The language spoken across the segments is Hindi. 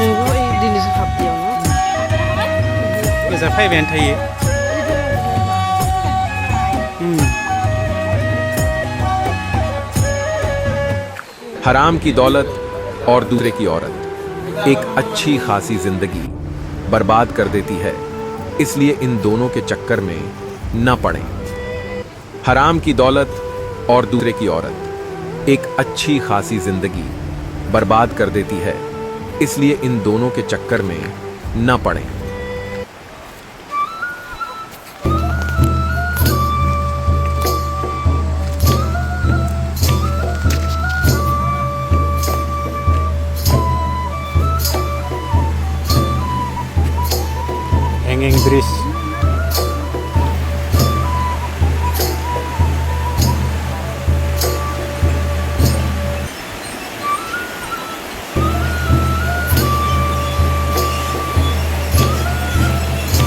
Tunggu, di ni sa kaptiyo, no? ก็จะไพ่แวนไทยอืม हराम की दौलत और दूसरे की औरत एक अच्छी खासी जिंदगी बर्बाद कर देती है, इसलिए इन दोनों के चक्कर में न पड़ें। हराम की दौलत और दूसरे की औरत एक अच्छी खासी जिंदगी बर्बाद कर देती है, इसलिए इन दोनों के चक्कर में न पड़ें। Hanging bridge.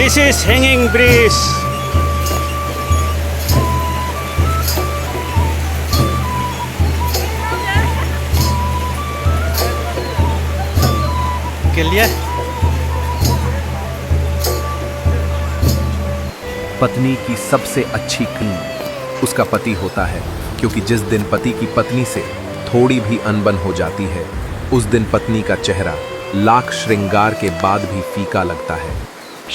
This is hanging bridge. Clear? पत्नी की सबसे अच्छी कीमत उसका पति होता है, क्योंकि जिस दिन पति की पत्नी से थोड़ी भी अनबन हो जाती है, उस दिन पत्नी का चेहरा लाख श्रृंगार के बाद भी फीका लगता है।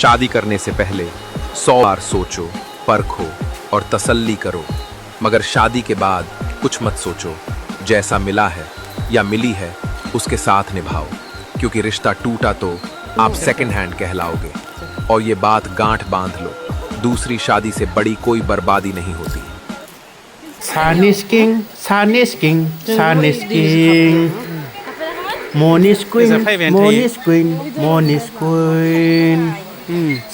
शादी करने से पहले 100 बार सोचो, परखो और तसल्ली करो, मगर शादी के बाद कुछ मत सोचो। जैसा मिला है या मिली है उसके साथ निभाओ, क्योंकि रिश्ता टूटा तो आप सेकंड हैंड कहलाओगे। और ये बात गांठ बांध लो, दूसरी शादी से बड़ी कोई बर्बादी नहीं होती। Sun is king, sun is king, sun is king. Moon is queen, moon is queen, moon is queen.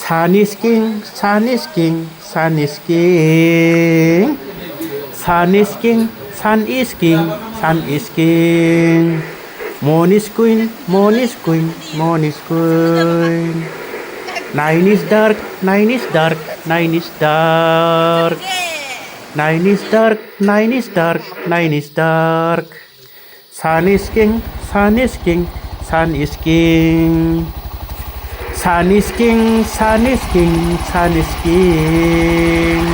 Sun is king, sun is king, sun is king. Sun is king, sun is king, sun is king. Moon is queen, moon is queen, moon is queen. Nine is dark, nine is dark, nine is dark. Nine is dark, nine is dark, nine is dark. Sun is king, sun is king, sun is king. Sun is king, sun is king, sun is king.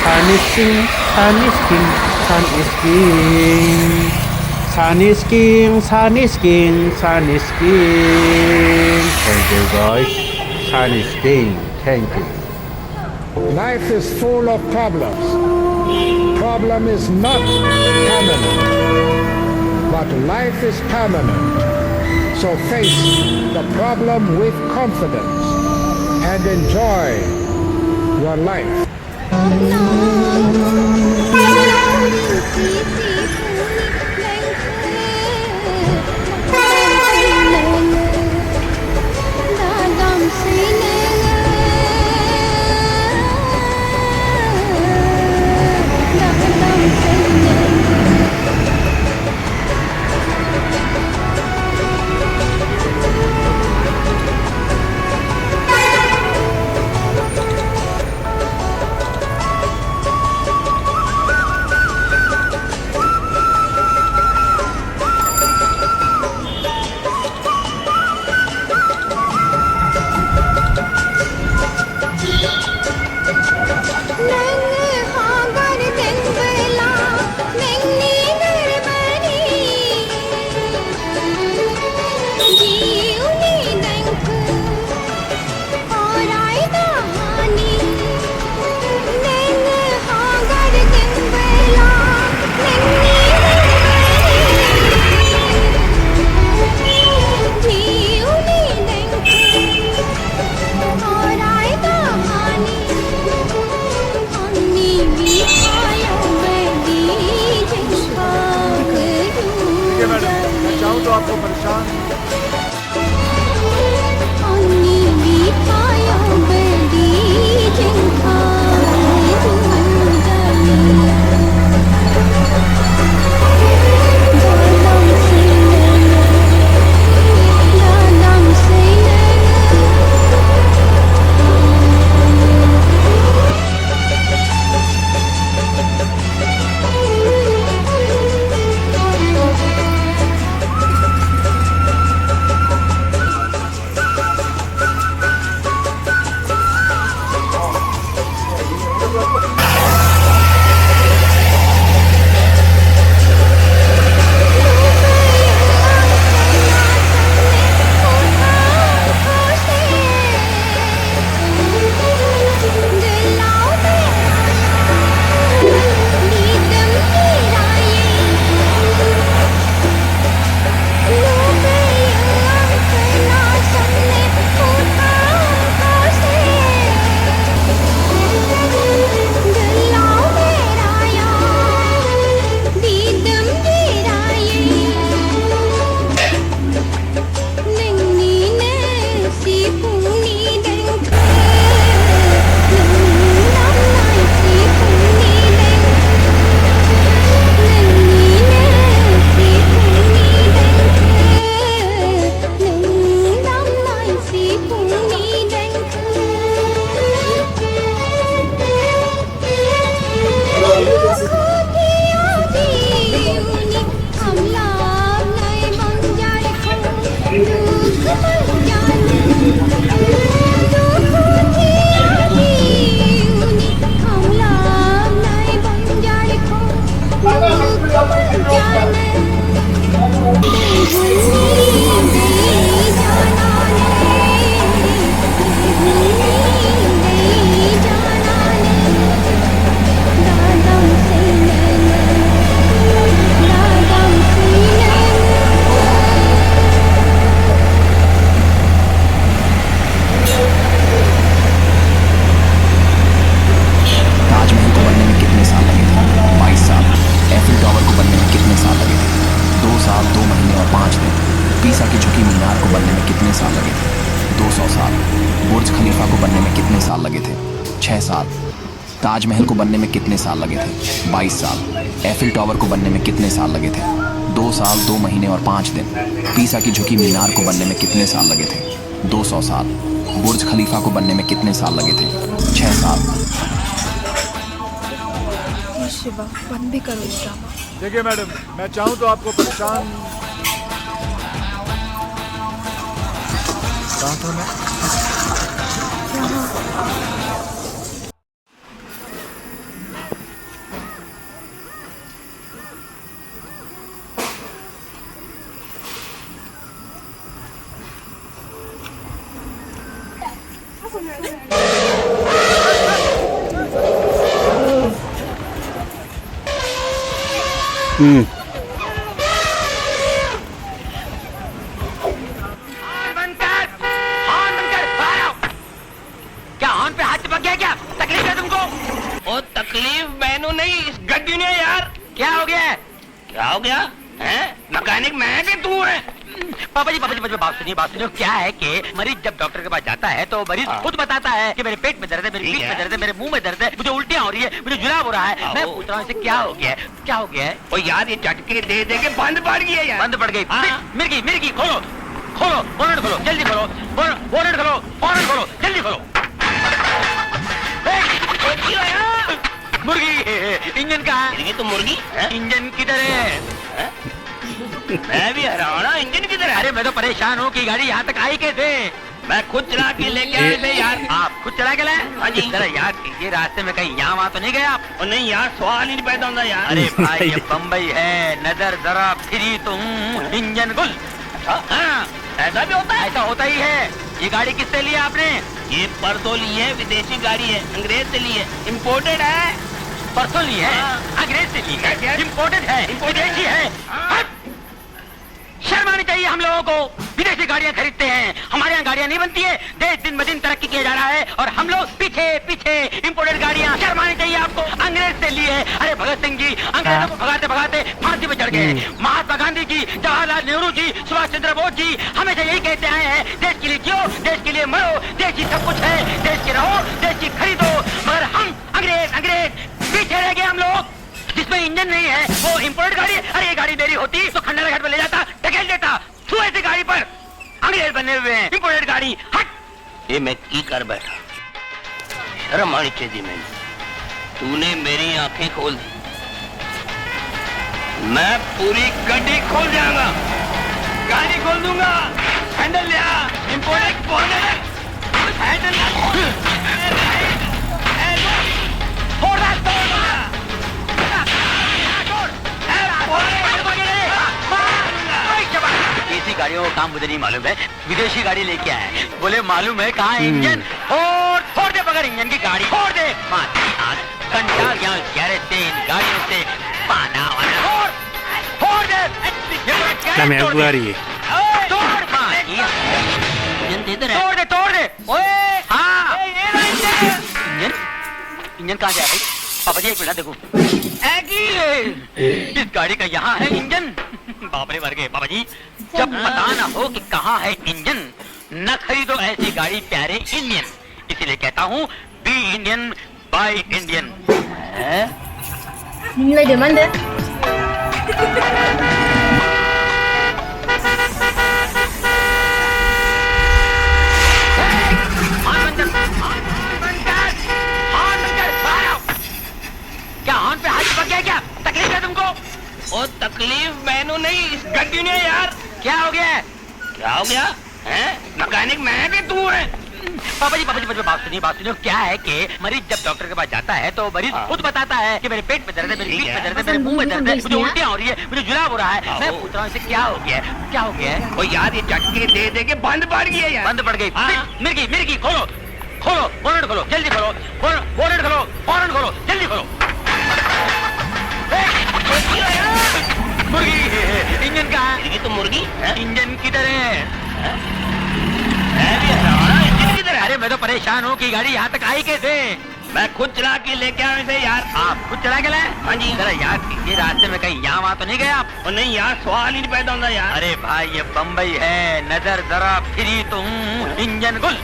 Sun is king, sun is king, sun is king. Sun is king, sun is king, sun is king. Thank you guys. Sun is king. Thank you. Life is full of problems. Problem is not permanent, but life is permanent. So face the problem with confidence and enjoy your life. मैं चाहूँ तो आपको परेशान ताजमहल को बनने में कितने साल लगे थे? 22 साल। एफिल टावर को बनने में कितने साल लगे थे? 2 साल 2 महीने और 5 दिन। पीसा की झुकी मीनार को बनने में कितने साल लगे थे? 200 साल। बुर्ज खलीफा को बनने में कितने साल लगे थे? 6 साल। ताजमहल को बनने में कितने साल लगे थे? 22 साल। एफिल टावर को बनने में कितने साल लगे थे? 2 साल 2 महीने और 5 दिन। पीसा की झुकी मीनार को बनने में कितने साल लगे थे? 200 साल। बुर्ज खलीफा को बनने में कितने साल लगे थे? 6 साल। शिवा बंद भी करो इस ड्रामा। देखिए मैडम, मैं चाहूँ तो आपको परेशान कहाँ था मैं? क्या हॉर्न पे हाथ चिपक गया? क्या तकलीफ है तुमको? ओ तकलीफ मैनू नहीं, इस गड्डी ने यार। क्या हो गया? क्या हो गया? हैं? मैकेनिक मैं कि तू है? पापा जी बात सुनिए। क्या है कि मरीज जब डॉक्टर के पास जाता है तो मरीज खुद बताता है कि मेरे पेट में दर्द है, मेरी पीठ में दर्द है, मेरे मुंह में दर्द है, मुझे उल्टियां हो रही है, मुझे जुलाब हो रहा है। मैं पूछ रहा हूँ इसे क्या हो गया है? क्या हो गया है? ओ यार ये झटके दे दे के बंद पड़ गई है यार। बंद पड़ गई? मिर्गी खोलो बोनट खोलो, जल्दी खोलो बोनट खोलो, फौरन खोलो, जल्दी खोलो। मुर्गी इंजन कहाँ है? तो मुर्गी इंजन किधर है? मैं भी हैरान हूँ, इंजन किधर है? अरे मैं तो परेशान हूँ कि गाड़ी यहाँ तक आई कैसे? मैं खुद चला के लेके आए थे यार। आप खुद चला के लाए? हाँ जी। जरा याद कीजिए रास्ते में कहीं यहाँ वहाँ तो नहीं गया आप? और नहीं यार, सवाल ही नहीं पैदा होता यार। अरे भाई ये बम्बई है, नजर जरा फिरी तुम इंजन गुल। हाँ ऐसा भी होता है? ऐसा होता ही है। ये गाड़ी किससे ली है आपने? ये परसों ली है, विदेशी गाड़ी है, अंग्रेज से ली है, इम्पोर्टेड है। परसों ली है, अंग्रेज से ली है, इम्पोर्टेड है, विदेशी है। शर्म आनी चाहिए हम लोगों को। विदेशी गाड़ियां खरीदते हैं, हमारे यहाँ गाड़ियां नहीं बनती है। देश दिन ब दिन तरक्की किया जा रहा है और हम लोग पीछे इंपोर्टेड गाड़ियां। शर्म आनी चाहिए आपको। अंग्रेज से लिए। अरे भगत सिंह जी अंग्रेजों को भगाते भगाते फांसी पे चढ़ गए। महात्मा गांधी जी, जवाहरलाल नेहरू जी, सुभाष चंद्र बोस जी हमेशा यही कहते आए हैं, देश के लिए जियो, देश के लिए मरो, देश ही सब कुछ है, देश की रहो, देश की खरीदो। मगर हम अंग्रेज पीछे रह गए। हम लोग जिसमें इंजन नहीं है वो इंपोर्टेड गाड़ी। अरे ये गाड़ी मेरी होती तो खंडर घाट पे ले जाता, ढकेल देता। तू ऐसी गाड़ी पर अंग्रेज बने हुए हैं, इंपोर्टेड गाड़ी। हट। ये मैं की कर बैठा, शर्म आनी चाहिए। मैंने तूने मेरी आंखें खोल दी। मैं पूरी गड्डी खोल जाऊंगा, गाड़ी खोल दूंगा। हैंडल लिया, इंपोर्टेड बोनट, हैंडल देसी गाड़ियों का काम मुझे नहीं मालूम है, विदेशी गाड़ी लेके आए। बोले मालूम है कहाँ इंजन? और फोड़ दे बगैर इंजन की गाड़ी, फोड़ दे। कंटार यहाँ गैरेज से इन गाड़ियों से पाना वाना फोड़ दे। तोड़ दे। ओए हाँ इंजन कहाँ गया भाई? पापा जी एक मिनट देखो, इस गाड़ी का यहाँ है इंजन। बाप रे मर गए पापा जी। जब पता ना हो कि कहाँ है इंजन न खरीदो ऐसी गाड़ी प्यारे इंडियन। इसीलिए कहता हूँ be Indian buy Indian. Mulai dari mana? क्या हॉर्न पे हाथ चिपक गया? क्या तकलीफ है तुमको? ओ तकलीफ मैनू नहीं, इस गड्डी ने यार। क्या हो गया? क्या हो गया? मैकेनिक मैं कि तू है? पापा जी बात सुनिए क्या है कि मरीज जब डॉक्टर के पास जाता है तो मरीज खुद बताता है कि मेरे पेट में दर्द है, मेरी पीठ में दर्द है, मेरे मुंह में दर्द है, मुझे उल्टियां हो रही है, मुझे जुलाब हो रहा है। मैं पूछ रहा हूँ इसे क्या हो गया है? ओ यार ये झटके दे दे के बंद पड़ गई है यार। बंद पड़ गई। मिर्गी खोलो बोनेट खोलो जल्दी खोलो, बोनेट खोलो फौरन खोलो जल्दी खोलो। मुर्गी इंजन कहाँ है? ये तो मुर्गी इंजन किधर है? इंजन किधर है? अरे मैं तो परेशान हूँ कि गाड़ी यहाँ तक आई कैसे? मैं खुद चला के लेके आया इसे यार। आप खुद चला के लाए? हाँ जी। जरा याद कीजिए रास्ते में कहीं यहाँ वहाँ तो नहीं गए आप? और नहीं यार सवाल ही नहीं पैदा होता यार। अरे भाई ये बम्बई है, नजर जरा फिरी तुम इंजन गुल।